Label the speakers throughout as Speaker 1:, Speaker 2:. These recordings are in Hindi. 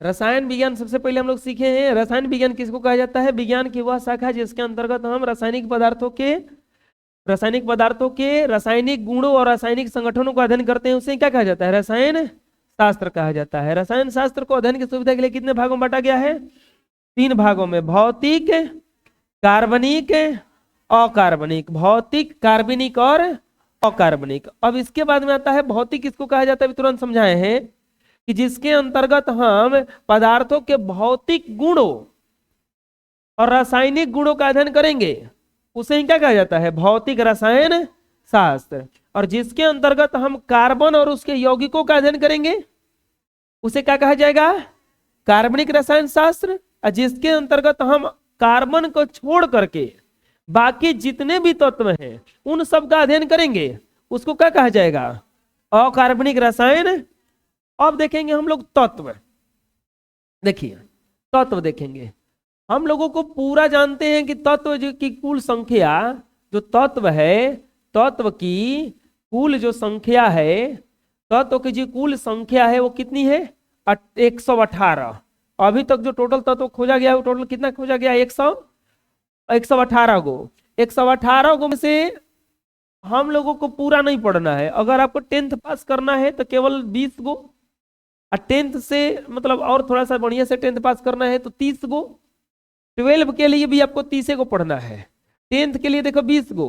Speaker 1: रसायन विज्ञान सबसे पहले हम लोग सीखे हैं। रसायन विज्ञान किसको कहा जाता है? विज्ञान की वह शाखा जिसके अंतर्गत हम रासायनिक पदार्थों के रासायनिक गुणों और रासायनिक संगठनों का अध्ययन करते हैं, उसे क्या कहा जाता है? रसायन शास्त्र कहा जाता है। रसायन शास्त्र को अध्ययन की सुविधा के लिए कितने भागों में बांटा गया है? 3 भागों में, भौतिक, कार्बनिक, अकार्बनिक। भौतिक, कार्बनिक और अकार्बनिक। अब इसके बाद में आता है भौतिक, किसको कहा जाता है? तुरंत समझाए हैं कि जिसके अंतर्गत हम पदार्थों के भौतिक गुणों और रासायनिक गुणों का अध्ययन करेंगे, उसे क्या कहा जाता है? भौतिक रसायन शास्त्र। और जिसके अंतर्गत हम कार्बन और उसके यौगिकों का अध्ययन करेंगे, उसे क्या कहा जाएगा? कार्बनिक रसायन शास्त्र। और जिसके अंतर्गत हम कार्बन को छोड़ करके बाकी जितने भी तत्व हैं उन सब का अध्ययन करेंगे, उसको क्या कहा जाएगा? अकार्बनिक रसायन। अब देखेंगे हम लोग तत्व। देखिए तत्व देखेंगे, हम लोगों को पूरा जानते हैं कि तत्व की कुल संख्या, जो तत्व है, तत्व की कुल जो संख्या है, तत्व की जो कुल संख्या है वो कितनी है? 118। अभी तक जो टोटल तत्व खोजा गया है वो टोटल कितना खोजा गया? 118 गो। 118 गो में से हम लोगों को पूरा नहीं पढ़ना है। अगर आपको 10th पास करना है तो केवल 20 गो, और 10th से मतलब और थोड़ा सा बढ़िया से 10th पास करना है तो 30 गो। 12 के लिए भी आपको 30 को पढ़ना है। 10th के लिए देखो 20 गो,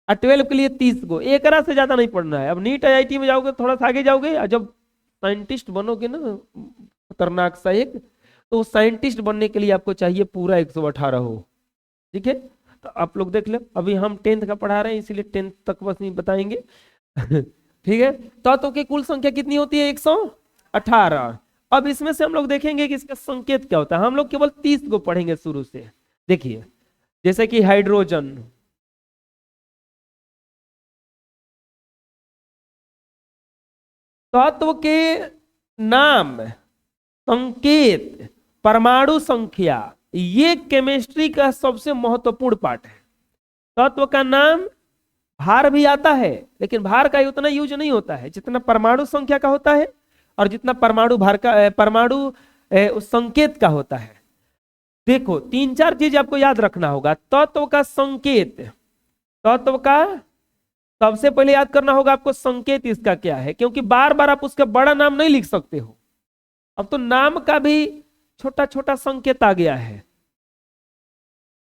Speaker 1: और 12 के लिए 30 गो। एक से ज्यादा नहीं पढ़ना है। अब नीट IIT में जाओगे थोड़ा सा आगे जाओगे, और जब साइंटिस्ट बनोगे ना खतरनाक सा एक, तो साइंटिस्ट बनने के लिए आपको चाहिए पूरा 118 हो। ठीक है, तो आप लोग देख लो, अभी हम 10th का पढ़ा रहे हैं इसीलिए 10th तक बस नहीं बताएंगे। ठीक है, तत्व की कुल संख्या कितनी होती है? 118। अब इसमें से हम लोग देखेंगे कि इसका संकेत क्या होता है। हम लोग केवल 30 को पढ़ेंगे शुरू से। देखिए जैसे कि हाइड्रोजन, तत्व के नाम, संकेत, परमाणु संख्या, ये केमिस्ट्री का सबसे महत्वपूर्ण पार्ट है। तत्व का नाम, भार भी आता है, लेकिन भार का उतना यूज नहीं होता है जितना परमाणु संख्या का होता है, और जितना परमाणु भार का, परमाणु उस संकेत का होता है। देखो 3-4 चीज आपको याद रखना होगा। तत्व का संकेत, तत्व का सबसे पहले याद करना होगा आपको संकेत इसका क्या है, क्योंकि बार बार आप उसका बड़ा नाम नहीं लिख सकते हो। अब तो नाम का भी छोटा छोटा संकेत आ गया है।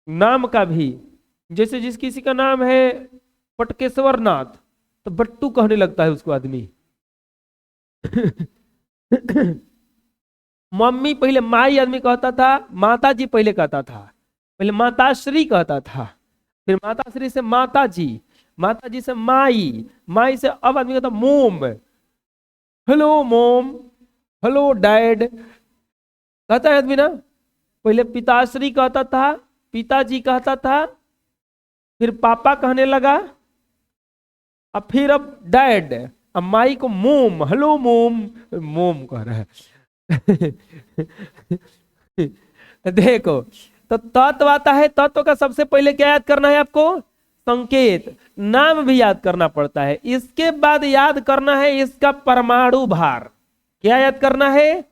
Speaker 1: नाम का भी, जैसे जिस किसी का नाम है पटकेश्वर नाथ, तो बट्टू कहने लगता है उसको आदमी। मम्मी पहले माई आदमी कहता था, माता जी पहले कहता था, पहले माताश्री कहता था, फिर माताश्री से माता जी से माई, माई से अब आदमी कहता मोम। हेलो मोम, हेलो डैड कहता है आदमी ना। पहले पिताश्री कहता था, पिताजी कहता था, फिर पापा कहने लगा, अब फिर अब डैड, अब माई को मोम, हेलो मोम, मोम कह रहा है। देखो, तो तत्व आता है। तत्व का सबसे पहले क्या याद करना है आपको? संकेत। नाम भी याद करना पड़ता है। इसके बाद याद करना है इसका परमाणु भार। क्या याद करना है?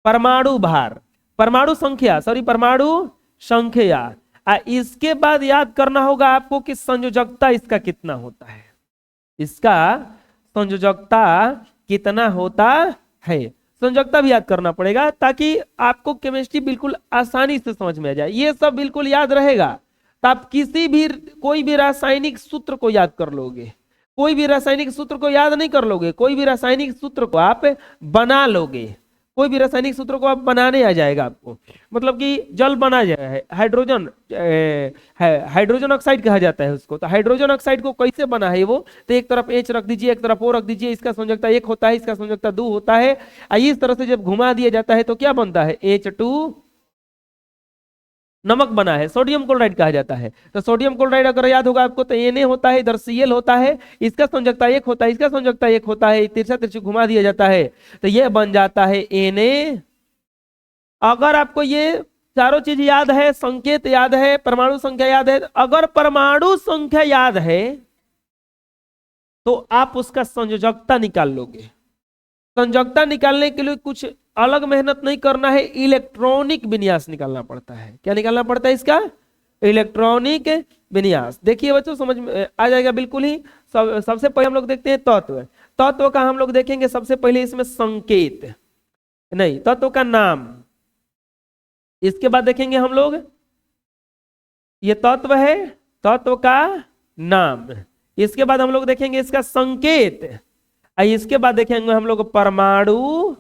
Speaker 1: परमाणु भार, परमाणु संख्या, सॉरी परमाणु संख्या। इसके बाद याद करना होगा आपको कि संयोजकता इसका कितना होता है। इसका संयोजकता कितना होता है, संयोजकता भी याद करना पड़ेगा, ताकि आपको केमिस्ट्री बिल्कुल आसानी से समझ में आ जाए। ये सब बिल्कुल याद रहेगा तो आप कोई भी रासायनिक सूत्र को याद कर लोगे। कोई भी रासायनिक सूत्र को याद नहीं कर लोगे, कोई भी रासायनिक सूत्र को आप बना लोगे। कोई भी रासायनिक सूत्र को आप बनाने आ जाएगा आपको। मतलब कि जल बना जाए, हाइड्रोजन ऑक्साइड कहा जाता है उसको। तो हाइड्रोजन ऑक्साइड को कैसे बना है वो, तो एक तरफ H रख दीजिए, एक तरफ O रख दीजिए, इसका संयोजकता 1 होता है, इसका संयोजकता 2 होता है। इस तरह से जब घुमा दिया जाता है तो क्या बनता है? H2 नमक बना है, सोडियम क्लोराइड कहा जाता है। तो सोडियम क्लोराइड अगर याद होगा आपको तो Na होता है, इधर Cl होता है, इसका संयोजकता 1 होता है, इसका संयोजकता 1 होता है, तिरछा तिरछी घुमा दिया जाता है तो यह बन जाता है Na। अगर आपको ये चारों चीज याद है, संकेत याद है, परमाणु संख्या याद है, अगर परमाणु संख्या याद है तो आप उसका संयोजकता निकाल लोगे। संयोजकता निकालने के लिए कुछ अलग मेहनत नहीं करना है, इलेक्ट्रॉनिक विन्यास निकालना पड़ता है। क्या निकालना पड़ता है इसका? इलेक्ट्रॉनिक विन्यास। देखिए बच्चों समझ में आ जाएगा बिल्कुल ही। सबसे पहले हम लोग देखते हैं तत्व। तत्व का हम लोग देखेंगे सबसे पहले इसमें संकेत, नहीं तत्व का नाम। इसके बाद देखेंगे हम लोग ये तत्व है, तत्व का नाम। इसके बाद हम लोग देखेंगे इसका संकेत। इसके बाद देखेंगे हम लोग परमाणु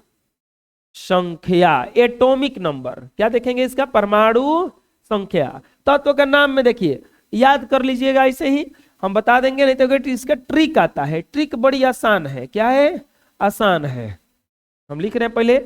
Speaker 1: संख्या, एटॉमिक नंबर। क्या देखेंगे इसका? परमाणु संख्या। तत्व का नाम में देखिए, याद कर लीजिएगा, ऐसे ही हम बता देंगे, नहीं तो इसका ट्रिक आता है। ट्रिक बड़ी आसान है। क्या है? आसान है। हम लिख रहे हैं पहले।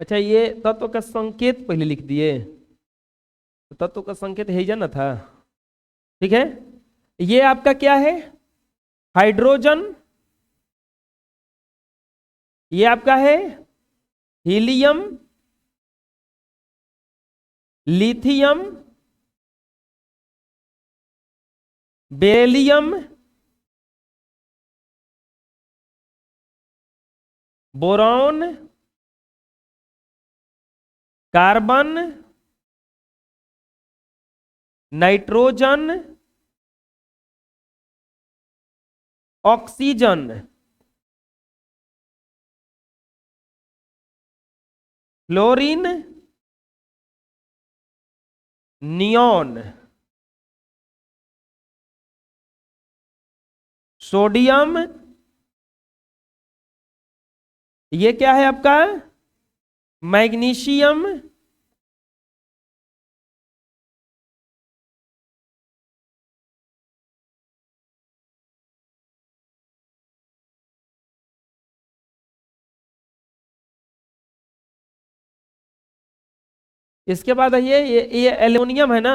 Speaker 1: अच्छा, ये तत्व का संकेत पहले लिख दिए। तो तत्व का संकेत है ना था, ठीक है। ये आपका क्या है? हाइड्रोजन। ये आपका है helium, lithium, beryllium, boron, carbon, nitrogen, oxygen, fluorine, neon, sodium. ये क्या है आपका? मैग्नीशियम। इसके बाद ये एल्युमिनियम है ना,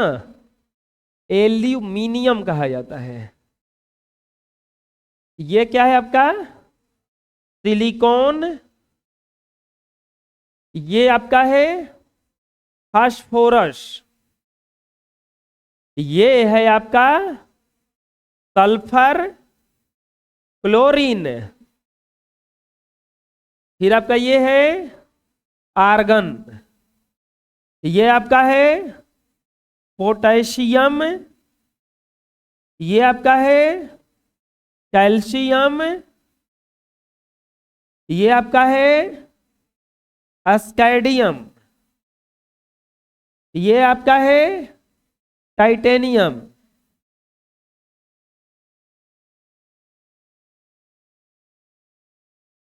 Speaker 1: एल्यूमिनियम कहा जाता है। ये क्या है आपका? सिलिकॉन। ये आपका है फास्फोरस। ये है आपका सल्फर, क्लोरीन। फिर आपका ये है आर्गन। ये आपका है पोटेशियम। ये आपका है कैल्शियम। ये आपका है अस्कैडियम। ये आपका है टाइटेनियम।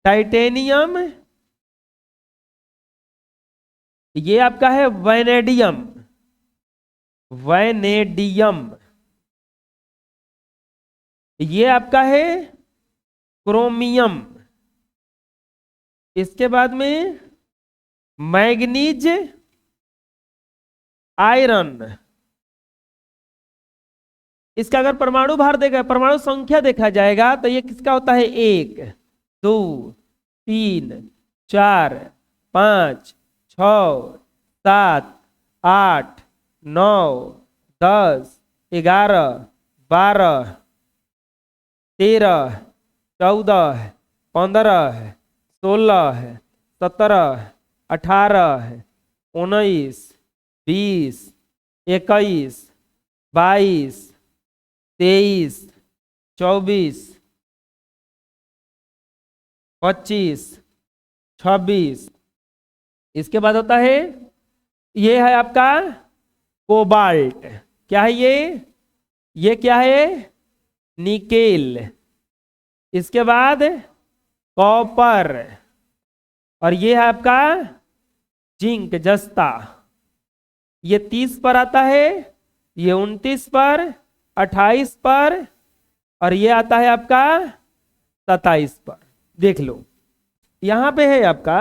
Speaker 1: टाइटेनियम। ये आपका है वैनेडियम। वैनेडियम। ये आपका है क्रोमियम। इसके बाद में मैग्नीज, आयरन। इसका अगर परमाणु भार देखा, परमाणु संख्या देखा जाएगा तो ये किसका होता है? 1 2 3 4 5 6 7 8 9 10 11 12 13 14 15 16 17 18 19 20 21 22 23 24 25 26। इसके बाद होता है, ये है आपका कोबाल्ट। क्या है ये क्या है? निकेल। इसके बाद कॉपर, और ये है आपका जिंक जस्ता। ये 30 पर आता है, ये 29 पर, 28 पर, और ये आता है आपका 27 पर। देख लो यहां पे है आपका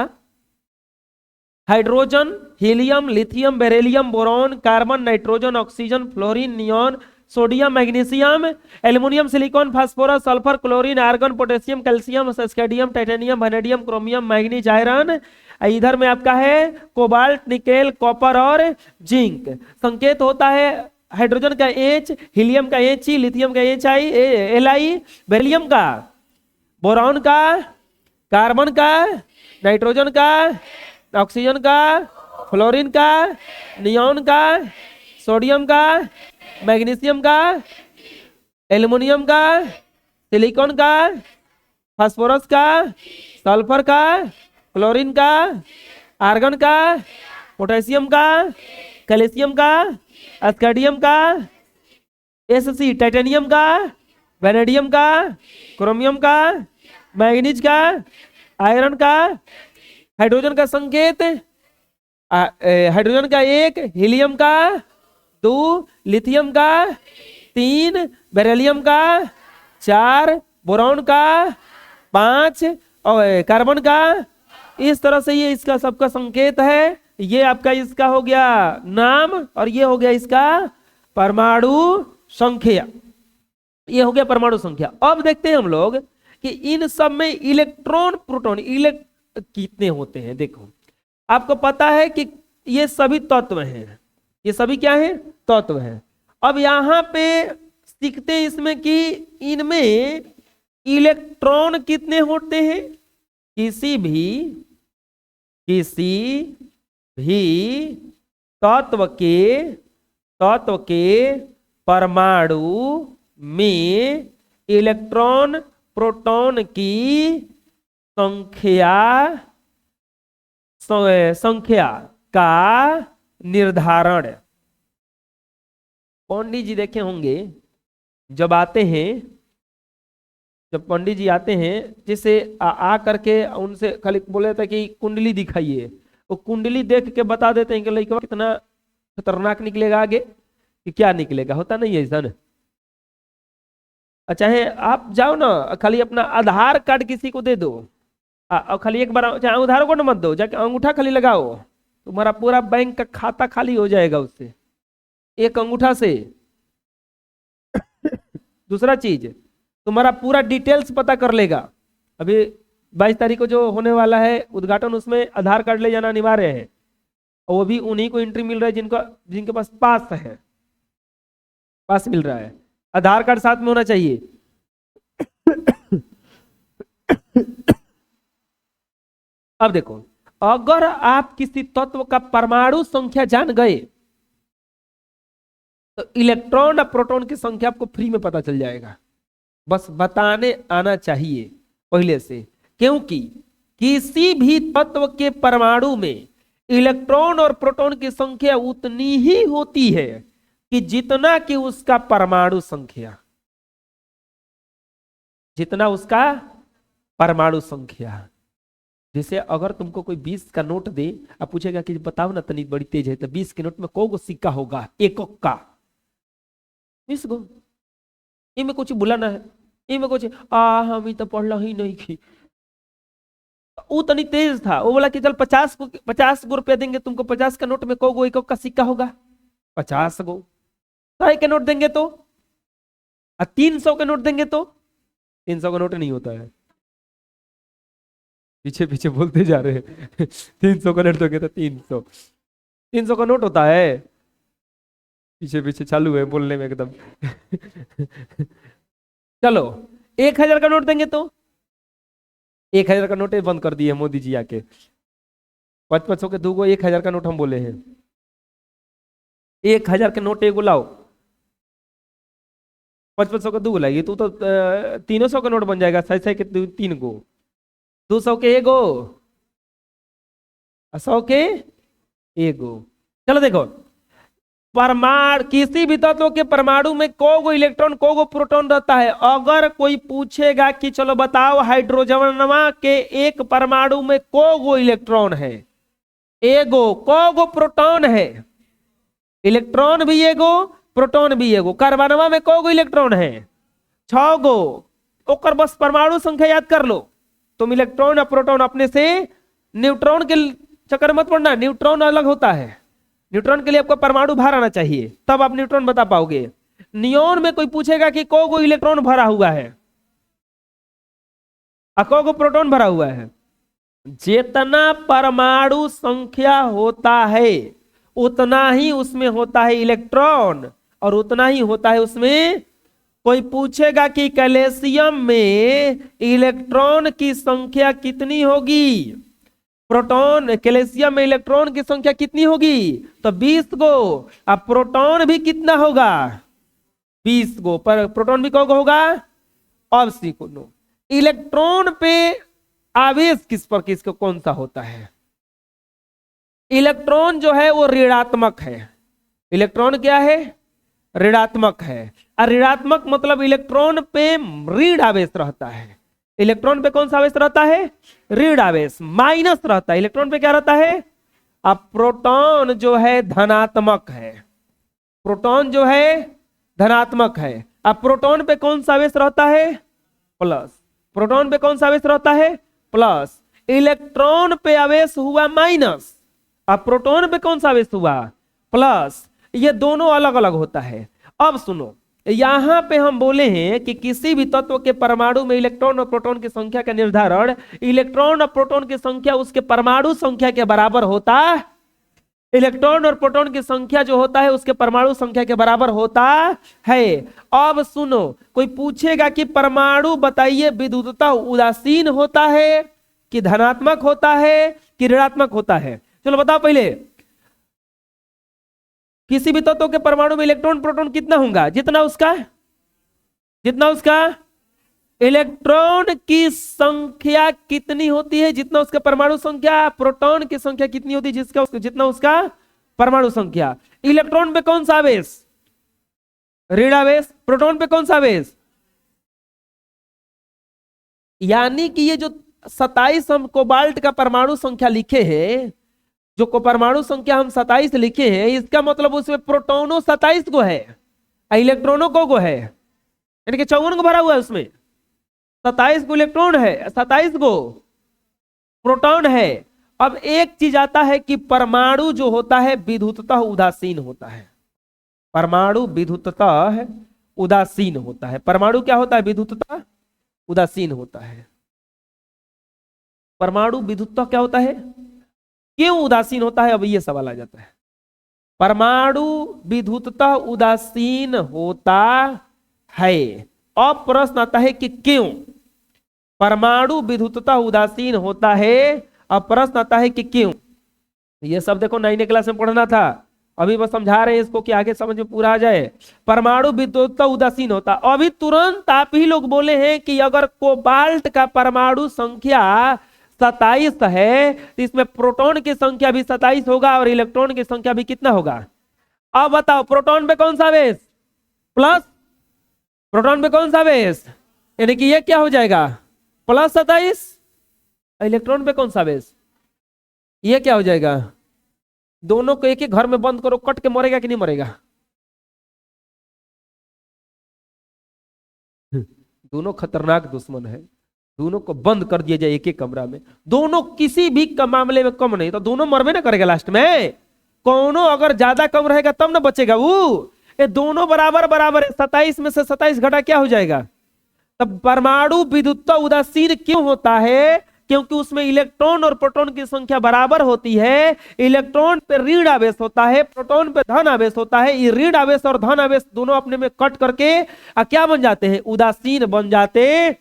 Speaker 1: hydrogen, helium, lithium, beryllium, boron, carbon, nitrogen, oxygen, fluorine, neon, sodium, magnesium, aluminium, silicon, phosphorus, sulphur, chlorine, argon, potassium, calcium, scandium, titanium, vanadium, chromium, manganese, iron. इधर में आपका है कोबाल्ट, निकेल, कॉपर और जिंक। संकेत होता है हाइड्रोजन का H, हीलियम का He, लिथियम का Li, बेरिलियम का, बोरॉन का, कार्बन का, नाइट्रोजन का, ऑक्सीजन का, फ्लोरीन का, नियॉन का, सोडियम का, मैग्नीशियम का, एल्युमिनियम का, सिलिकॉन का, फास्फोरस का, सल्फर का, क्लोरीन का, आर्गन का, पोटेशियम का, कैल्शियम का, स्केडियम का, Sc टाइटेनियम का, वैनेडियम का, क्रोमियम का, मैग्नीज का, आयरन का। हाइड्रोजन का संकेत हाइड्रोजन का 1, हीलियम का 2, लिथियम का 3, बेरिलियम का 4, बोरॉन का 5 और कार्बन का। इस तरह से ये इसका सबका संकेत है। ये आपका इसका हो गया नाम और ये हो गया इसका परमाणु संख्या। ये हो गया परमाणु संख्या। अब देखते हैं हम लोग कि इन सब में इलेक्ट्रॉन प्रोटॉन कितने होते हैं। देखो आपको पता है कि ये सभी तत्व हैं, ये सभी क्या है तत्व हैं। अब यहां पे सीखते हैं इसमें कि इनमें इलेक्ट्रॉन कितने होते हैं। किसी भी तत्व के परमाणु में इलेक्ट्रॉन प्रोटॉन की संख्या का निर्धारण पंडित जी देखे होंगे जब आते हैं, जब पंडित जी आते हैं जिसे आ करके उनसे खाली बोले थे कि कुंडली दिखाइए, वो कुंडली देख के बता देते हैं कि लड़का कितना खतरनाक निकलेगा आगे कि क्या निकलेगा। होता नहीं है ऐसा ना। चाहे आप जाओ ना खाली अपना आधार कार्ड किसी को दे दो और खाली एक बार चाहे आधार कार्ड मत दो, जाके अंगूठा खाली लगाओ, तुम्हारा पूरा बैंक का खाता खाली हो जाएगा उससे, एक अंगूठा से। दूसरा चीज तुम्हारा पूरा डिटेल्स पता कर लेगा। अभी 22 तारीख को जो होने वाला है उद्घाटन, उसमें आधार कार्ड ले जाना अनिवार्य है और वो भी उन्हीं को एंट्री मिल रहा है जिनके पास पास है, पास मिल रहा है। आधार कार्ड साथ में होना चाहिए। अब देखो अगर आप किसी तत्व का परमाणु संख्या जान गए तो इलेक्ट्रॉन और प्रोटॉन की संख्या आपको फ्री में पता चल जाएगा। बस बताने आना चाहिए पहले से, क्योंकि किसी भी तत्व के परमाणु में इलेक्ट्रॉन और प्रोटॉन की संख्या उतनी ही होती है कि जितना कि उसका परमाणु संख्या, जितना उसका परमाणु संख्या। जैसे अगर तुमको कोई 20 का नोट दे और पूछेगा कि बताओ ना तनी बड़ी तेज है, तो 20 के नोट में कौ गो सिक्का होगा? एक का 20 गो। इनमें कुछ बुलाना है, इनमें कुछ हम तो पढ़ला ही नहीं की। वो तनी तेज था, वो बोला कि चल 50 गो रुपया देंगे तुमको, 50 का नोट में कौ गो एक का सिक्का होगा? 50 गो। 100 के नोट देंगे तो, 300 के नोट देंगे तो 300 का नोट नहीं होता है। पीछे पीछे बोलते जा रहे हैं। 300 का नोट दोगे तो 300 का नोट होता है। पीछे पीछे चालू है बोलने में एकदम। चलो 1000 का नोट देंगे तो 1000 का नोट बंद कर दिए मोदी जी आके। 500 के 2 गो 1000 का नोट हम बोले हैं। 1000 के नोट एगो लाओ, 500 का 2 गो लाइए तो 300 का नोट बन जाएगा। 6 के 3 गो, 200 के एगो, 100 के एगो। चलो देखो परमाणु, किसी भी तत्व के परमाणु में कोगो इलेक्ट्रॉन कोगो प्रोटॉन रहता है। अगर कोई पूछेगा कि चलो बताओ हाइड्रोजनवा के एक परमाणु में कोगो इलेक्ट्रॉन है, एगो, कोगो प्रोटॉन है, इलेक्ट्रॉन भी एगो प्रोटॉन भी एगो। कार्बनवा में कोगो इलेक्ट्रॉन है, 6 गो। ओकर बस परमाणु संख्या याद कर लो। तुम इलेक्ट्रॉन और प्रोटॉन अपने से, न्यूट्रॉन के चक्कर मत पड़ना, न्यूट्रॉन अलग होता है। न्यूट्रॉन के लिए आपको परमाणु भार आना चाहिए, तब आप न्यूट्रॉन बता पाओगे। नियोन में कोई पूछेगा कि कोगो इलेक्ट्रॉन भरा हुआ है, कोगो प्रोटॉन भरा हुआ है। जितना परमाणु संख्या होता है उतना ही उसमें होता है इलेक्ट्रॉन, और उतना ही होता है उसमें। कोई पूछेगा कि कैल्शियम में इलेक्ट्रॉन की संख्या कितनी होगी, प्रोटॉन, कैल्शियम में इलेक्ट्रॉन की संख्या कितनी होगी, तो 20 गो। अब प्रोटॉन भी कितना होगा, 20 गो। पर प्रोटॉन भी कौन होगा, अब सीखो। इलेक्ट्रॉन पे आवेश किस पर किसको कौन सा होता है, इलेक्ट्रॉन जो है वो ऋणात्मक है। इलेक्ट्रॉन क्या है, ऋणात्मक है। और ऋणात्मक मतलब इलेक्ट्रॉन पे ऋण आवेश रहता है। इलेक्ट्रॉन पे कौन सा आवेश रहता है, ऋण आवेश, माइनस रहता है। इलेक्ट्रॉन पे क्या रहता है, अब प्रोटॉन जो है धनात्मक है, प्रोटॉन जो है धनात्मक है। अब प्रोटॉन पे कौन सा आवेश रहता है, प्लस। प्रोटॉन पे कौन सा आवेश रहता है, प्लस। इलेक्ट्रॉन पे आवेश हुआ माइनस, अब प्रोटॉन पे कौन सा आवेश हुआ, प्लस। ये दोनों अलग अलग होता है। अब सुनो, यहां पे हम बोले हैं कि किसी भी तत्व के परमाणु में इलेक्ट्रॉन और प्रोटॉन की संख्या का निर्धारण इलेक्ट्रॉन और प्रोटॉन की संख्या उसके परमाणु संख्या के बराबर होता है। इलेक्ट्रॉन और प्रोटॉन की संख्या जो होता है उसके परमाणु संख्या के बराबर होता है। अब सुनो, कोई पूछेगा कि परमाणु बताइए विद्युतता उदासीन होता है कि धनात्मक होता है कि ऋणात्मक होता है। चलो बताओ पहले, किसी भी तत्व के परमाणु में इलेक्ट्रॉन प्रोटॉन कितना होगा, जितना उसका इलेक्ट्रॉन की संख्या कितनी होती है, जितना उसका परमाणु संख्या। प्रोटॉन की संख्या कितनी होती है, जितना उसका परमाणु संख्या। इलेक्ट्रॉन पे कौन सा आवेश, ऋण आवेश। प्रोटॉन पे कौन सा आवेश। यानी कि ये जो 27 हम कोबाल्ट का परमाणु संख्या लिखे हैं, जो को परमाणु संख्या हम 27 लिखे हैं, इसका मतलब उसमें प्रोटॉनों 27 को है, इलेक्ट्रॉनों को है, यानी कि 54 को भरा हुआ है उसमें। 27 को इलेक्ट्रॉन है, 27 को प्रोटॉन है। अब एक चीज आता है कि परमाणु जो होता है विद्युततः उदासीन होता है। परमाणु विद्युततः उदासीन होता है। परमाणु क्या होता है, विद्युततः उदासीन होता है। परमाणु विद्युततः क्या होता है, क्यों उदासीन होता है, अब ये सवाल आ जाता है। परमाणु विद्युततः उदासीन होता है। अब प्रश्न आता है कि क्यों परमाणु विद्युततः उदासीन होता है। अब प्रश्न आता है कि क्यों। ये सब देखो 9वीं क्लास में पढ़ना था, अभी बस समझा रहे हैं इसको कि आगे समझ में पूरा आ जाए। परमाणु विद्युततः उदासीन होता, अभी तुरंत आप ही लोग बोले हैं कि अगर कोबाल्ट का परमाणु संख्या 27 है तो इसमें प्रोटॉन की संख्या भी 27 होगा और इलेक्ट्रॉन की संख्या भी कितना होगा। अब बताओ, प्रोटॉन पे कौन सा आवेश, प्लस। प्रोटॉन पे कौन सा आवेश, यानी कि ये क्या हो जाएगा, प्लस 27। इलेक्ट्रॉन पे कौन सा आवेश, ये क्या हो जाएगा। दोनों को एक ही घर में बंद करो, कट के मरेगा कि नहीं मरेगा। दोनों खतरनाक दुश्मन है, दोनों को बंद कर दिया जाए एक एक कमरा में, दोनों किसी भी मामले में कम नहीं, तो दोनों मरबे ना करेगा लास्ट में। कौनो अगर ज्यादा कम रहेगा तब ना बचेगा वो। ये दोनों बराबर बराबर है, 27 में से 27 घटा क्या हो जाएगा। तब परमाणु विद्युततः उदासीन क्यों होता है, क्योंकि उसमें इलेक्ट्रॉन और प्रोटॉन की संख्या बराबर होती है। इलेक्ट्रॉन पे ऋण आवेश होता है, प्रोटॉन पे धन आवेश होता है। ये ऋण आवेश और धन आवेश दोनों अपने में कट करके क्या बन जाते हैं, उदासीन बन जाते।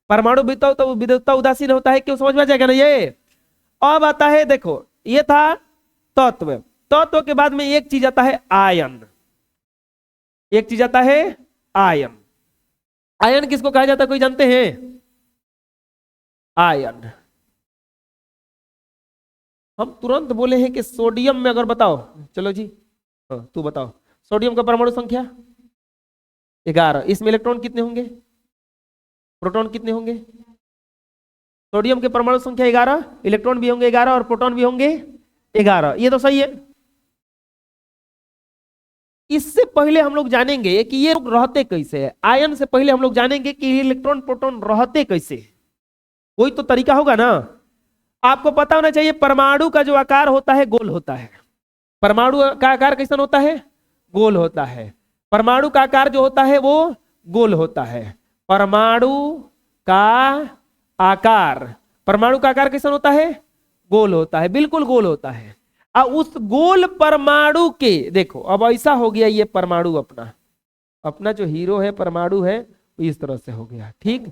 Speaker 1: परमाणु विद्युततः उदासीन होता है, क्यों, समझ में आ जाएगा ना ये। अब आता है, देखो ये था तत्व। तत्व के बाद में एक चीज आता है आयन। एक चीज आता है आयन। आयन किसको कहा जाता है, कोई जानते हैं। आयन हम तुरंत बोले हैं कि सोडियम में, अगर बताओ, चलो जी हाँ, तू बताओ। सोडियम का परमाणु संख्या 11, इसमें इलेक्ट्रॉन कितने होंगे, प्रोटॉन कितने होंगे? सोडियम के परमाणु संख्या 11, इलेक्ट्रॉन भी होंगे 11 और प्रोटॉन भी होंगे 11, ये तो सही है। इससे पहले हम लोग जानेंगे कि ये लोग रहते कैसे है। आयन से पहले हम लोग जानेंगे कि इलेक्ट्रॉन प्रोटॉन रहते कैसे, कोई तो तरीका होगा ना। आपको पता होना चाहिए परमाणु का जो आकार होता है गोल होता है। परमाणु का आकार कैसा होता है? गोल होता है। परमाणु का आकार जो होता है वो गोल होता है। परमाणु का आकार, परमाणु का आकार कैसा होता है? गोल होता है, बिल्कुल गोल होता है। उस गोल परमाणु के देखो, अब ऐसा हो गया ये परमाणु अपना अपना जो हीरो है परमाणु है इस तरह से हो गया, ठीक।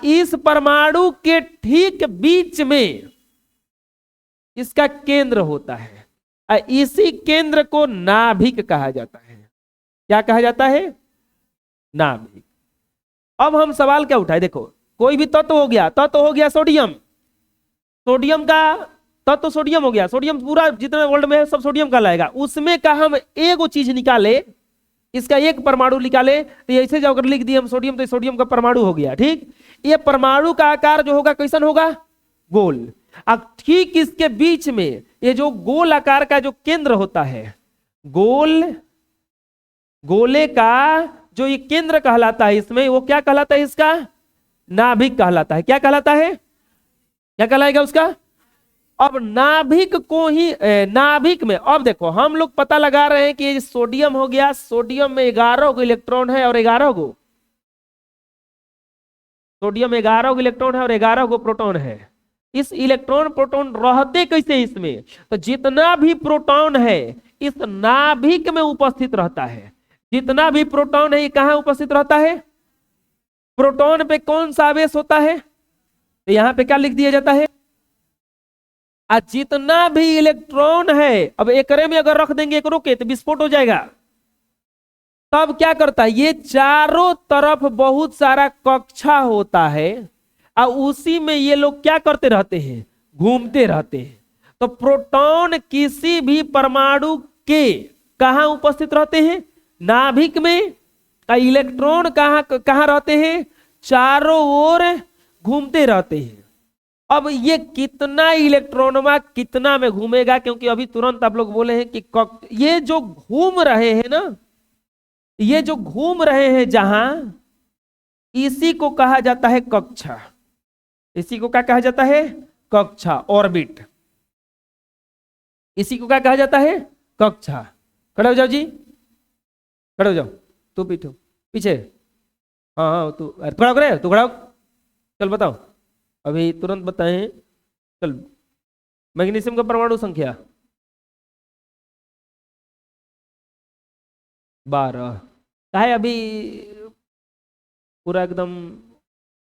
Speaker 1: इस परमाणु के ठीक बीच में इसका केंद्र होता है। इसी केंद्र को नाभिक कहा जाता है। क्या कहा जाता है? नाभिक। अब हम सवाल क्या उठाए, देखो कोई भी तत्व हो गया, तत्व हो गया सोडियम, सोडियम का तत्व सोडियम हो गया, सोडियम पूरा जितना वर्ल्ड में है सब सोडियम का लाएगा। उसमें का हम एक चीज निकाले, इसका एक परमाणु निकाले, तो ऐसे जाकर लिख दिए हम सोडियम, तो सोडियम का परमाणु हो गया, ठीक। ये परमाणु का आकार जो होगा कैसन होगा? गोल। अब ठीक इसके बीच में ये जो गोल आकार का जो केंद्र होता है, गोले का जो ये केंद्र कहलाता है, इसमें वो क्या कहलाता है? इसका नाभिक कहलाता है। क्या कहलाता है? क्या कहलाएगा उसका? अब नाभिक को ही नाभिक में, अब देखो हम लोग पता लगा रहे हैं कि ये सोडियम हो गया, सोडियम में 11 गो इलेक्ट्रॉन है और 11 गो सोडियम 11 गो इलेक्ट्रॉन है और 11 गो प्रोटॉन है। इस इलेक्ट्रॉन प्रोटॉन रहते कैसे इसमें? तो जितना भी प्रोटॉन है इस नाभिक में उपस्थित रहता है। जितना भी प्रोटॉन है ये कहां उपस्थित रहता है? प्रोटॉन पे कौन सा आवेश होता है? तो यहां पे क्या लिख दिया जाता है? जितना भी इलेक्ट्रॉन है, अब एकरे में अगर रख देंगे एक रोके तो विस्फोट हो जाएगा। तब क्या करता है? ये चारों तरफ बहुत सारा कक्षा होता है और उसी में ये लोग क्या करते रहते हैं? घूमते रहते हैं। तो प्रोटॉन किसी भी परमाणु के कहां उपस्थित रहते हैं? नाभिक में। इलेक्ट्रॉन कहां कहां रहते हैं? चारों ओर घूमते रहते हैं। अब ये कितना इलेक्ट्रॉनमा कितना में घूमेगा? क्योंकि अभी तुरंत आप लोग बोले हैं कि ये जो घूम रहे हैं ना, ये जो घूम रहे हैं जहां, इसी को कहा जाता है कक्षा। इसी को क्या कहा जाता है? कक्षा, ऑर्बिट। इसी को क्या कहा जाता है? कक्षा। खड़े हो जाओ जी, खड़े हो जाओ। तू पीछे पीछे, हाँ हाँ तू खड़ा हो रहे, तू खड़ा हो। चल बताओ, अभी तुरंत बताएं। चल, मैग्नीशियम का परमाणु संख्या 12। है अभी पूरा एकदम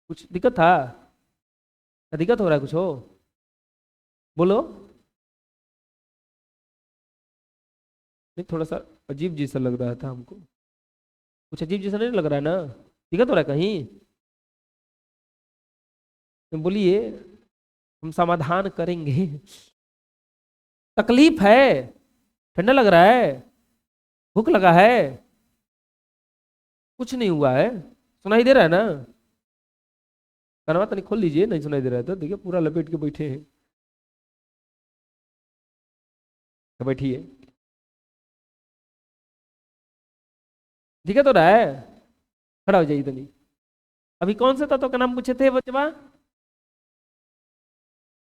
Speaker 1: कुछ दिक्कत था? दिक्कत हो रहा है कुछ? हो बोलो। नहीं, थोड़ा सा अजीब जैसा लग रहा था हमको। कुछ अजीब जैसा नहीं लग रहा है ना? दिक्कत हो रहा है कहीं? तो बोलिए, हम समाधान करेंगे। तकलीफ है? ठंडा लग रहा है? भूख लगा है? कुछ नहीं हुआ है? सुनाई दे रहा है ना? कनवा तो नहीं खोल लीजिए, नहीं सुनाई दे रहा है तो देखिए पूरा लपेट के बैठे हैं। तो बैठिए। दिक्कत हो रहा है? खड़ा हो जाइए तो। नहीं, अभी कौन से तत्व का नाम पूछे थे बचवा?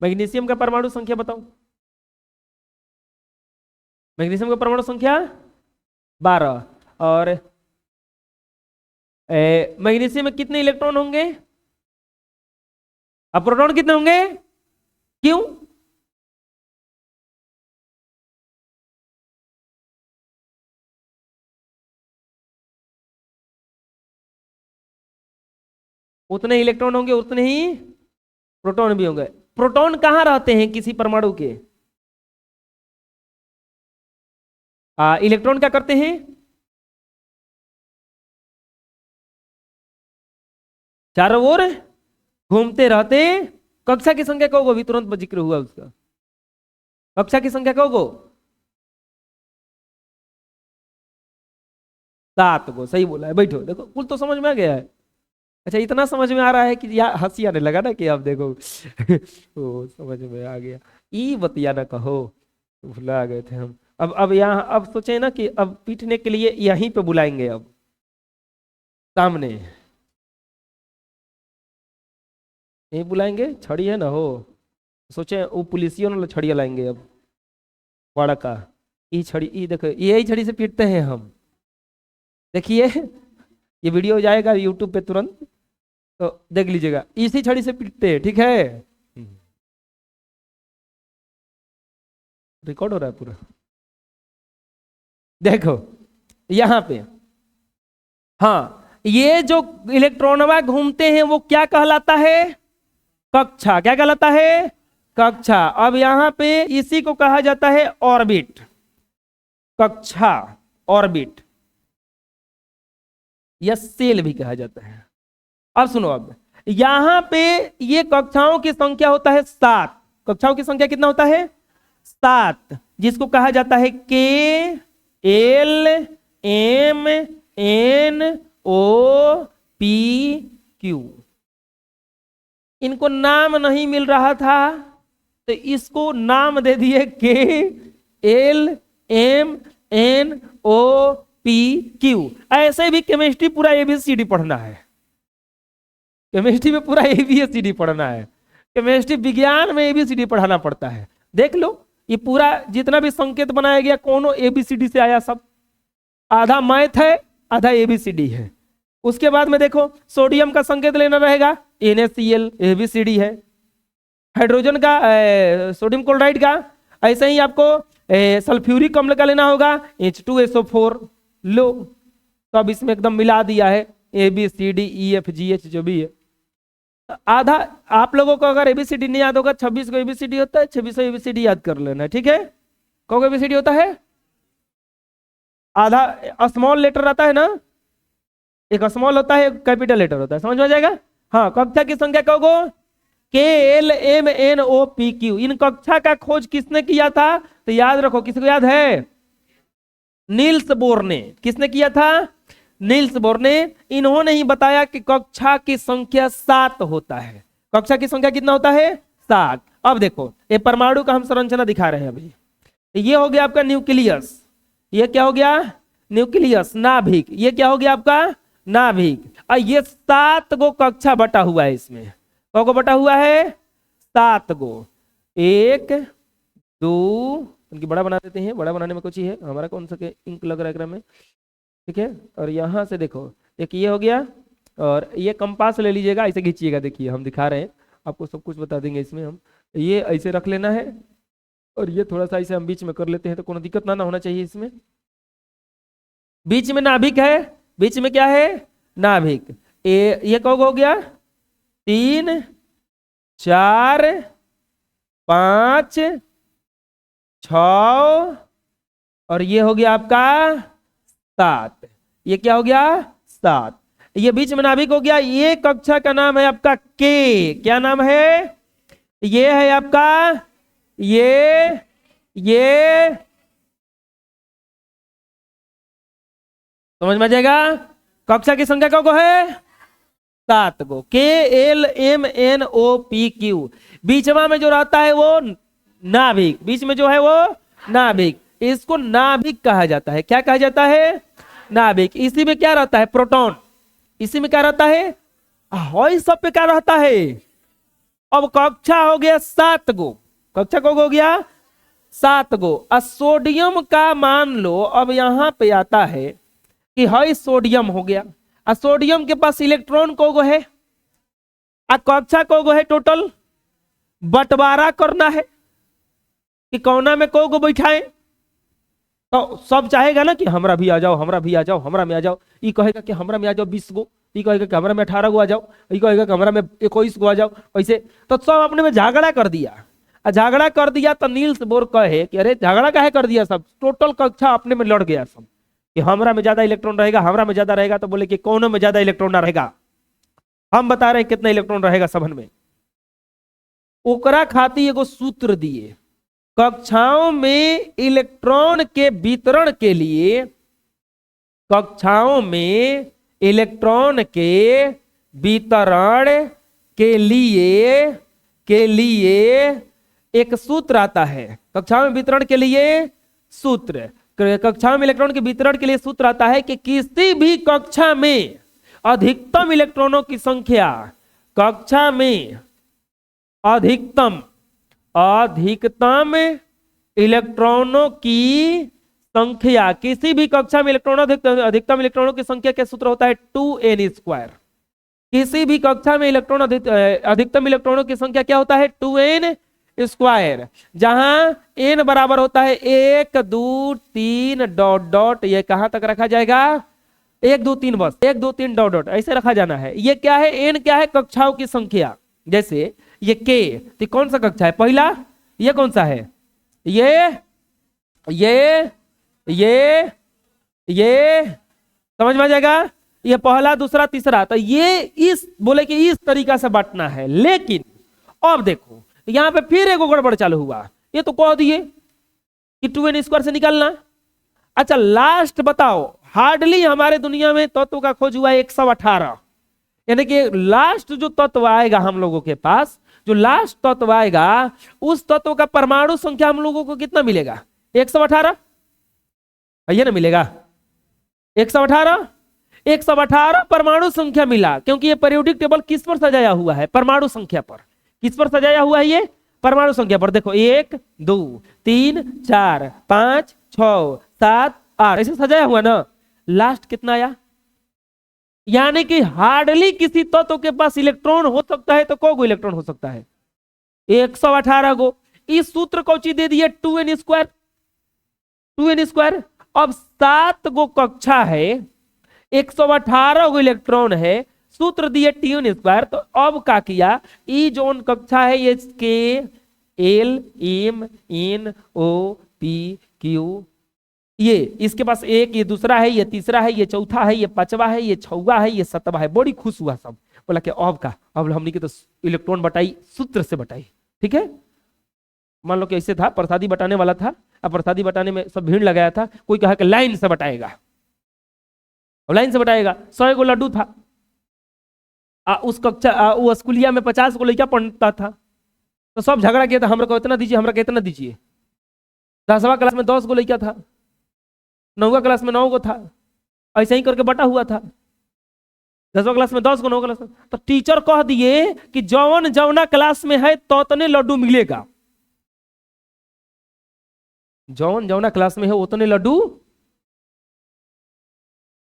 Speaker 1: मैग्नीशियम का परमाणु संख्या बताओ। मैग्नीशियम का परमाणु संख्या 12। और मैग्नीशियम में कितने इलेक्ट्रॉन होंगे? अब प्रोटॉन कितने होंगे? क्यों? उतने इलेक्ट्रॉन होंगे उतने ही प्रोटॉन भी होंगे। प्रोटॉन कहां रहते हैं किसी परमाणु के? इलेक्ट्रॉन क्या करते हैं? चारों ओर घूमते रहते। कक्षा की संख्या कहोगे? अभी तुरंत जिक्र हुआ उसका। कक्षा की संख्या कहोगे? 7 गो, सही बोला है। बैठो, देखो कुल तो समझ में आ गया है। अच्छा, इतना समझ में आ रहा है कि यार हंसी आने लगा ना कि अब देखो ओ समझ में आ गया। ई बतिया ना कहो, भुला गए थे हम। अब यहाँ अब सोचे ना कि अब पीटने के लिए यहीं पे बुलाएंगे, अब सामने यहीं बुलाएंगे, छड़ी है ना हो, सोचे वो पुलिसियों वाला छड़ी लाएंगे अब बड़ा का। ई छड़ी, ई देखो यही छड़ी से पीटते हैं हम। देखिए ये वीडियो जाएगा यूट्यूब पे तुरंत, तो देख लीजिएगा, इसी छड़ी से पीटते हैं, ठीक है। रिकॉर्ड हो रहा है पूरा, देखो यहाँ पे। हाँ, ये जो इलेक्ट्रॉनवा घूमते हैं वो क्या कहलाता है? कक्षा। क्या कहलाता है? कक्षा। अब यहाँ पे इसी को कहा जाता है ऑर्बिट, कक्षा, ऑर्बिट, या सेल भी कहा जाता है। अब सुनो, अब यहां पे ये कक्षाओं की संख्या होता है 7। कक्षाओं की संख्या कितना होता है? 7, जिसको कहा जाता है K L M N O P Q. इनको नाम नहीं मिल रहा था तो इसको नाम दे दिए K L M N O P Q. ऐसे भी केमिस्ट्री पूरा एबीसीडी पढ़ना है, केमिस्ट्री में पूरा एबीसीडी पढ़ना है। केमिस्ट्री विज्ञान में एबीसीडी पढ़ाना पड़ता है। देख लो, ये पूरा जितना भी संकेत बनाया गया कोनो एबीसीडी से आया सब। आधा मैथ है, आधा एबीसीडी है। उसके बाद में देखो, सोडियम का संकेत लेना रहेगा, NaCl, एबीसीडी है। हाइड्रोजन का, सोडियम क्लोराइड का, ऐसे ही आपको सल्फ्यूरिक अम्ल का लेना होगा, H2SO4 लो। तो अब इसमें एकदम मिला दिया है ABCDEFGH जो भी है। आधा आप लोगों को अगर एबीसीडी नहीं याद होगा, 26 को एबीसीडी होता है, 26 एबीसीडी याद कर लेना, ठीक है। कौन एबीसीडी होता है? आधा स्मॉल लेटर आता है ना, एक स्मॉल होता है, एक कैपिटल लेटर होता है, समझ में आ जाएगा। हाँ, कक्षा की संख्या कहोगो KLMNOPQ। इन कक्षा का खोज किसने किया था? तो याद रखो, किसको याद है? नील्स बोर ने। किसने किया था? नील्स बोर ने। इन्होंने ही बताया कि कक्षा की संख्या 7 होता है। कक्षा की संख्या कितना होता है? 7। अब देखो, ये परमाणु का हम संरचना दिखा रहे हैं अभी। ये हो गया आपका न्यूक्लियस, ये क्या हो गया? न्यूक्लियस, नाभिक। ये क्या हो गया आपका? नाभिक। और ये 7 गो कक्षा बटा हुआ है इसमें। कौन बटा हुआ है? 7 गो। 1 2, उनकी बड़ा बना देते हैं, बड़ा बनाने में कुछ ही है, हमारा कौन सा इंक लग रहा है में, ठीक है। और यहाँ से देखो, एक ये हो गया, और ये कंपास ले लीजिएगा, ऐसे खींचिएगा। देखिए हम दिखा रहे हैं आपको, सब कुछ बता देंगे इसमें हम। ये ऐसे रख लेना है, और ये थोड़ा सा ऐसे हम बीच में कर लेते हैं, तो कोई दिक्कत ना होना चाहिए इसमें। बीच में नाभिक है, बीच में क्या है? नाभिक। ये कौन हो गया? 3 4 5 6, और ये हो गया आपका 7। ये क्या हो गया? 7। ये बीच में नाभिक हो गया। ये कक्षा का नाम है आपका के। क्या नाम है? ये है आपका, ये समझ में आ जाएगा। कक्षा की संख्या को है 7 गो। KLMNOPQ। बीचवा में जो रहता है वो नाभिक, बीच में जो है वो नाभिक। इसको नाभिक कहा जाता है। क्या कहा जाता है? नाभिक। इसी में क्या रहता है? प्रोटॉन। इसी में क्या रहता है? हॉय सब पे क्या रहता है? अब कक्षा हो गया 7 गो। कक्षा को हो गया 7 गो। सोडियम का मान लो, अब यहां पे आता है कि हॉय सोडियम हो गया। सोडियम के पास इलेक्ट्रॉन को है, कक्षा को है, टोटल बंटवारा करना है कि कौना में को बैठाए। तो सब चाहेगा ना कि हमरा भी आ जाओ, हमरा भी आ जाओ, हमरा में आ जाओ। ये कहेगा कि हमरा में आ जाओ 20 गो, ये कहेगा कि हमरा में 18 गो आ जाओ, ये कहेगा कि हमरा में 21 गो आ जाओ। ऐसे तो सब अपने में झगड़ा कर दिया। झगड़ा कर दिया तो नील्स बोर कहे कि अरे झगड़ा काहे कर दिया, सब टोटल कक्षा अपने में लड़ गया सब कि हमरा में ज्यादा इलेक्ट्रॉन रहेगा, हमरा में ज्यादा रहेगा। तो बोले कि कौन में ज्यादा इलेक्ट्रॉन ना रहेगा, हम बता रहे हैं कितना इलेक्ट्रॉन रहेगा सबन में। ओकरा खातिर एगो सूत्र दिए, कक्षाओं में इलेक्ट्रॉन के वितरण के लिए कक्षाओं में इलेक्ट्रॉन के वितरण के लिए एक सूत्र आता है। कक्षाओं में वितरण के लिए सूत्र, कक्षाओं में इलेक्ट्रॉन के वितरण के लिए सूत्र आता है कि किसी भी कक्षा में अधिकतम इलेक्ट्रॉनों की संख्या, कक्षा में अधिकतम इलेक्ट्रॉनों की संख्या, किसी भी कक्षा में अधिकतम इलेक्ट्रॉनों की संख्या का सूत्र होता है 2n²। किसी भी कक्षा में अधिकतम इलेक्ट्रॉनों की संख्या क्या होता है 2n², जहां n बराबर होता है 1 2 3 डॉट डॉट। ये कहां तक रखा जाएगा 1 2 3, बस 1 2 3 डॉट डॉट ऐसे रखा जाना है। ये क्या है n क्या है कक्षाओं की संख्या। जैसे ये k, तो कौन सा कक्षा है पहला, ये कौन सा है ये समझ में आ जाएगा, ये पहला दूसरा तीसरा। तो ये इस बोले कि इस तरीका से बांटना है। लेकिन अब देखो यहां पे फिर एक गड़बड़ चालू हुआ। ये तो कह दिए कि 2n² से निकालना। अच्छा लास्ट बताओ, हार्डली हमारे दुनिया में तत्व का खोज हुआ 118, यानी कि लास्ट जो तत्व आएगा हम लोगों के पास, जो लास्ट तत्व आएगा उस तत्व का परमाणु संख्या हम लोगों को कितना मिलेगा 118, ये ना मिलेगा 118 परमाणु संख्या मिला। क्योंकि ये पीरियोडिक टेबल किस पर सजाया हुआ है, परमाणु संख्या पर। किस पर सजाया हुआ है ये परमाणु संख्या पर। देखो 1 2 3 4 5 6 7 8 ऐसे सजाया हुआ ना। लास्ट कितना आया, यानी कि हार्डली किसी तत्व के पास इलेक्ट्रॉन हो सकता है तो को इलेक्ट्रॉन हो सकता है 118 गो। इस सूत्र को दे दिए 2n²। अब 7 गो कक्षा है, 118 गो इलेक्ट्रॉन है, सूत्र दिए 2n²। तो अब क्या किया, ई जोन कक्षा है ये k l m n o p q, ये इसके पास एक, ये दूसरा है, ये तीसरा है, ये चौथा है, ये पांचवा है, ये छठवा है, ये सातवा है। बड़ी खुश हुआ सब, बोला कि अब हमने की तो इलेक्ट्रॉन बटाई सूत्र से बटाई। ठीक है, मान लो कि ऐसे था, प्रसादी बटाने वाला था, अब प्रसादी बटाने में सब भीड़ लगाया था, कोई कहा कि लाइन से बटाएगा, लाइन से बटाएगा। 100 गो लड्डू था, उस कक्षा वो स्कूलिया में 50 गो लड़का पढ़ता था, तो सब झगड़ा किया था, हमरा को इतना दीजिए, हमरा को इतना दीजिए। 10वां क्लास में 10 गो लड़का था, 9वां क्लास में 9 गो था, ऐसे ही करके बटा हुआ था। 10वां क्लास में 10 गो, 9वां क्लास में। तो टीचर कह दिए कि जौन जौना क्लास में है तो उतने लड्डू मिलेगा, जौन जौना क्लास में है उतने लड्डू।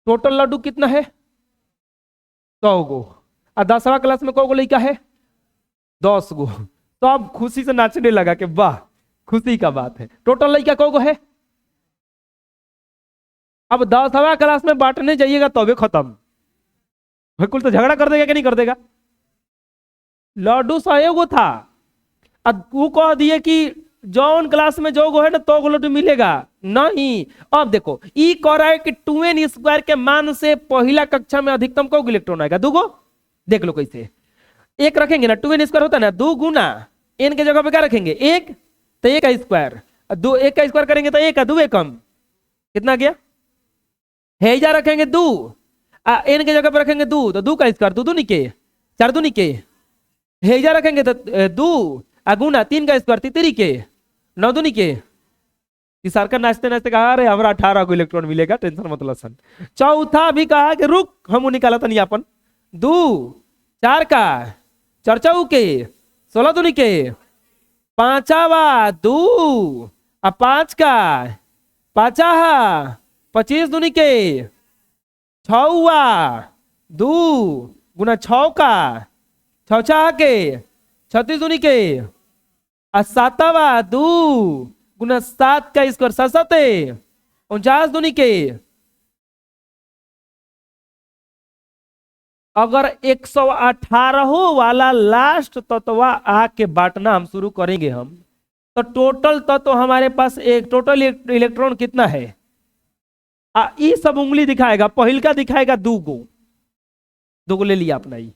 Speaker 1: टोटल लड्डू कितना है 100 गो, और 10वां क्लास में को गो लड़का है 10 गो। तो अब खुशी से नाचने लगा कि वाह खुशी का बात है। टोटल लड़का को गो है, अब 10वां क्लास में बांटने जाइएगा तबे खत्म, बिल्कुल तो झगड़ा कर देगा कि नहीं कर देगा। लड्डू 100 गो था, अब वो कह दिए कि जौन क्लास में जो गो है ना तो गो लड्डू मिलेगा नहीं। अब देखो ई कह रहा है कि 2n² के मान से पहला कक्षा में अधिकतम को इलेक्ट्रॉन आएगा 2 गो। देख लो कैसे, एक रखेंगे ना, 2n² होता है ना, 2 गुना n के जगह पे क्या रखेंगे 1, तो 1 का स्क्वायर, 2 1 का स्क्वायर करेंगे तो 1 का 2 कम, कितना गया, हेजा रखेंगे 2, n के जगह पे रखेंगे 2, तो 2 का स्क्वायर 2 2 के 4 2 के, हेजा रखेंगे तो 2 गुना 3 का स्क्वायर 3 के 9 2 के। तीसरा नाचते नाचते कहा अरे हमारा 18 को इलेक्ट्रॉन मिलेगा, टेंशन मत लो सन। चौथा भी कहा कि रुक हम निकाला था नहीं अपन, 2 4 का 4 4 के 16 2 के, 5वां 2 और 5 का 5 25 2 के, 6वां 2 गुना 6 का 6 6 के 36 2 के, और 7वां 2 गुना 7 का स्क्वायर 7 7 49 2 के। अगर 118 वाला लास्ट तत्व आके बांटना हम शुरू करेंगे हम, तो टोटल तत्व हमारे पास एक टोटल इलेक्ट्रॉन कितना है, ये सब उंगली दिखाएगा, पहिल का दिखाएगा 2 गो ले लिया अपना, ही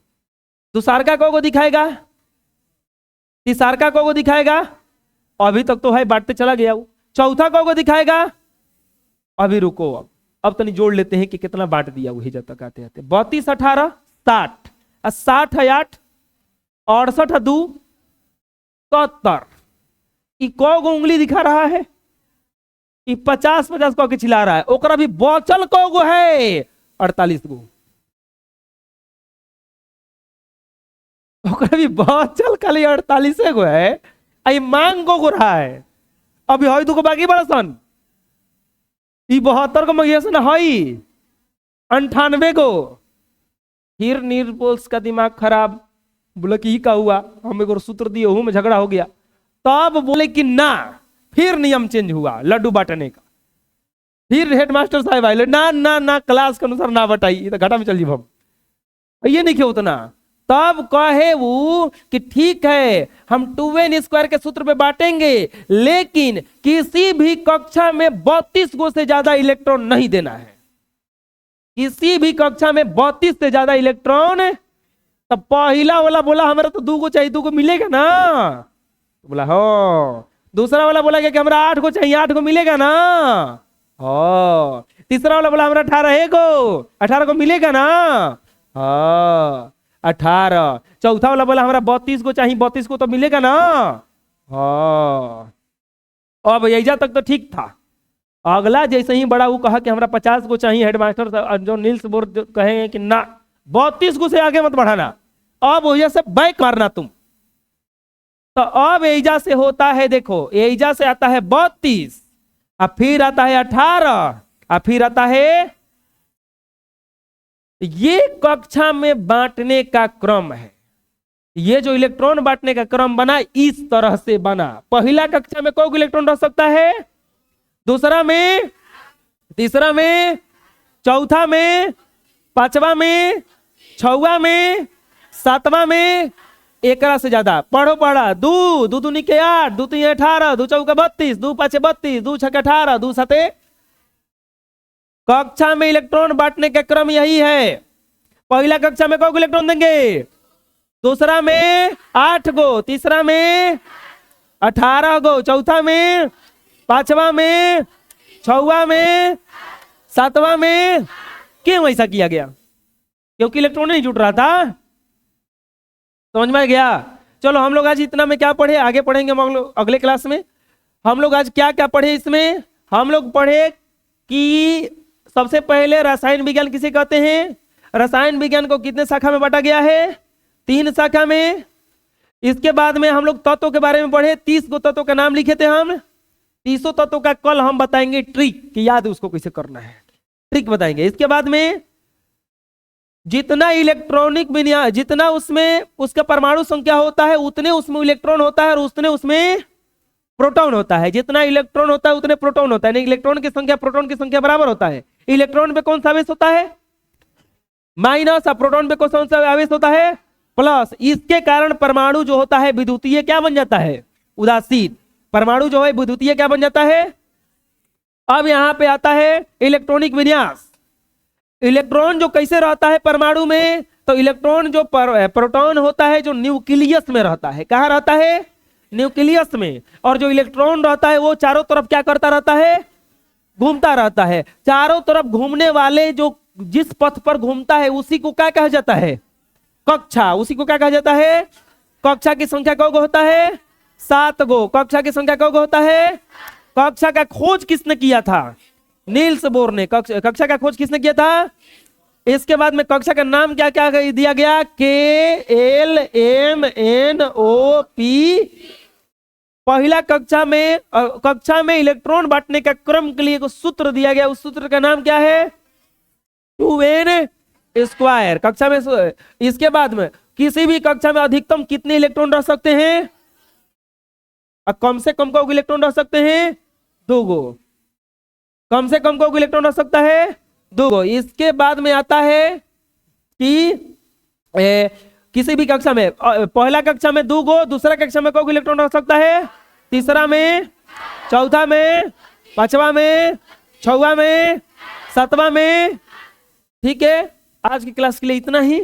Speaker 1: दूसरा का को दिखाएगा, तीसरा का को दिखाएगा, अभी तक तो है बांटते चला गया। चौथा को दिखाएगा, अभी रुको, अब तनी जोड़ लेते हैं कि कितना बांट दिया वही जब तक आते आते। 32 18 60, 60 है 8, 68 है 2, 70। को उंगली दिखा रहा है, 50 50 कह के चिल्ला रहा है। ओकरा भी बचल को है 48 गो, ओकरा भी बचल खाली 48 गो है। आई मांग को रहा है अभी हई दुको बाकी बड़ा सन, 72 को मंगिया सन हई 98 को। फिर निर्पोल्स का दिमाग खराब, बोले कि का हुआ, हम एक सूत्र दिए हूं में झगड़ा हो गया। तब बोले कि ना, फिर नियम चेंज हुआ लड्डू बांटने का। फिर हेडमास्टर साहब आए, ना ना ना क्लास के अनुसार ना बटाई, तो घाटा में चल जी हम ये नहीं क्यों उतना। तब कहे वो कि ठीक है हम 2n स्क्वायर के सूत्र पे बांटेंगे, लेकिन किसी भी कक्षा में 32 गो से ज्यादा इलेक्ट्रॉन नहीं देना है। किसी भी कक्षा में 32 से ज्यादा इलेक्ट्रॉन। तब पहला वाला बोला हमारा तो 2 गो चाहिए, 2 गो मिलेगा ना, तो बोला हो। दूसरा वाला बोला कि हमारा 8 गो चाहिए, 8 गो मिलेगा ना, हो। तीसरा वाला बोला हमारा 18 गो, 18 गो मिलेगा ना, हाँ 18। चौथा वाला बोला हमारा 32 को चाहिए, 32 को तो मिलेगा ना, हाँ। अब यही तक तो ठीक था। अगला जैसे ही बड़ा वो कहा कि हमारा 50 को चाहिए, हेडमास्टर जो नील्स बोर कहेंगे कि ना 32 को से आगे मत बढ़ाना, अब वजह से बैक मारना तुम। तो अब एजा से होता है, देखो एजा से आता है 32, अब फिर आता है 18, अब फिर आता है। ये कक्षा में बांटने का क्रम है। ये जो इलेक्ट्रॉन बांटने का क्रम बना इस तरह से बना। पहला कक्षा में कोई इलेक्ट्रॉन रह सकता है, दूसरा में, तीसरा में, चौथा में, पांचवा में, छवा में, सातवां में, एक से ज्यादा। पढ़ो पढ़ा, 2 2 दूनी के 8, 2 3 18, 2 चौका 32, 2 5 32, 2 6 18, 2 7। कक्षा में इलेक्ट्रॉन बांटने का क्रम यही है। पहला कक्षा में कौन इलेक्ट्रॉन देंगे, दूसरा में 8 गो, तीसरा में 18 गो, चौथा में, पांचवा में, छवा में, सातवां में। क्यों ऐसा किया गया? क्योंकि इलेक्ट्रॉन नहीं जुट रहा था। समझ में आ गया? चलो हम लोग आज इतना में क्या पढ़े, आगे पढ़ेंगे हम लोग अगले क्लास में। हम लोग आज क्या क्या पढ़े इसमें? हम लोग पढ़े कि सबसे पहले रसायन विज्ञान किसे कहते हैं। रसायन विज्ञान को कितने शाखा में बांटा गया है? 3 शाखा में। इसके बाद में हम लोग तत्वों के बारे में पढ़े, 30 गो तत्वों का नाम लिखे थे हम। 30 तत्वों का कल हम बताएंगे ट्रिक, कि याद है उसको कैसे करना है, ट्रिक बताएंगे। इसके बाद में जितना इलेक्ट्रॉनिक विन्यास, जितना उसमें उसका परमाणु संख्या होता है उतने उसमें इलेक्ट्रॉन होता है और उतने उसमें प्रोटॉन होता है। जितना इलेक्ट्रॉन होता है उतने प्रोटॉन होता है। नहीं, इलेक्ट्रॉन की संख्या प्रोटॉन की संख्या बराबर होता है। इलेक्ट्रॉन पे कौन सा आवेश होता है? माइनस। और प्रोटॉन पे कौन सा आवेश होता है? प्लस। इसके कारण परमाणु जो होता है विद्युतीय क्या बन जाता है? उदासीन। परमाणु जो है विद्युतीय क्या बन जाता है? अब यहां पे आता है इलेक्ट्रॉनिक विन्यास। इलेक्ट्रॉन जो कैसे रहता है परमाणु में, तो इलेक्ट्रॉन जो प्रोटॉन होता है जो न्यूक्लियस में रहता है। कहां रहता है? न्यूक्लियस में। और जो इलेक्ट्रॉन रहता है वो चारों तरफ क्या करता रहता है? घूमता रहता है। चारों तरफ घूमने वाले जो जिस पथ पर घूमता है उसी को क्या कहा जाता है? कक्षा। उसी को क्या कहा जाता है? कक्षा की संख्या कौ गो होता है? 7 गो। कक्षा की संख्या कौ गो होता है? कक्षा का खोज किसने किया था? नील्स बोर ने। कक्षा का खोज किसने किया था? इसके बाद में कक्षा का नाम क्या क्या दिया गया? KLMNOP। पहला कक्षा में इलेक्ट्रॉन बांटने का क्रम के लिए एक सूत्र दिया गया। उस सूत्र का नाम क्या है? 2n square. कक्षा में। इसके बाद में किसी भी कक्षा में अधिकतम कितने इलेक्ट्रॉन रह सकते हैं? कम से कम को इलेक्ट्रॉन रह सकते हैं? 2 गो। कम से कम को इलेक्ट्रॉन रह सकता है? 2 गो। इसके बाद में आता है कि किसी भी कक्षा में, पहला कक्षा में 2 गो, दूसरा कक्षा में को इलेक्ट्रॉन रह सकता है? तीसरा में, चौथा में, पांचवा में, छवा में, सातवां में। ठीक है, आज की क्लास के लिए इतना ही।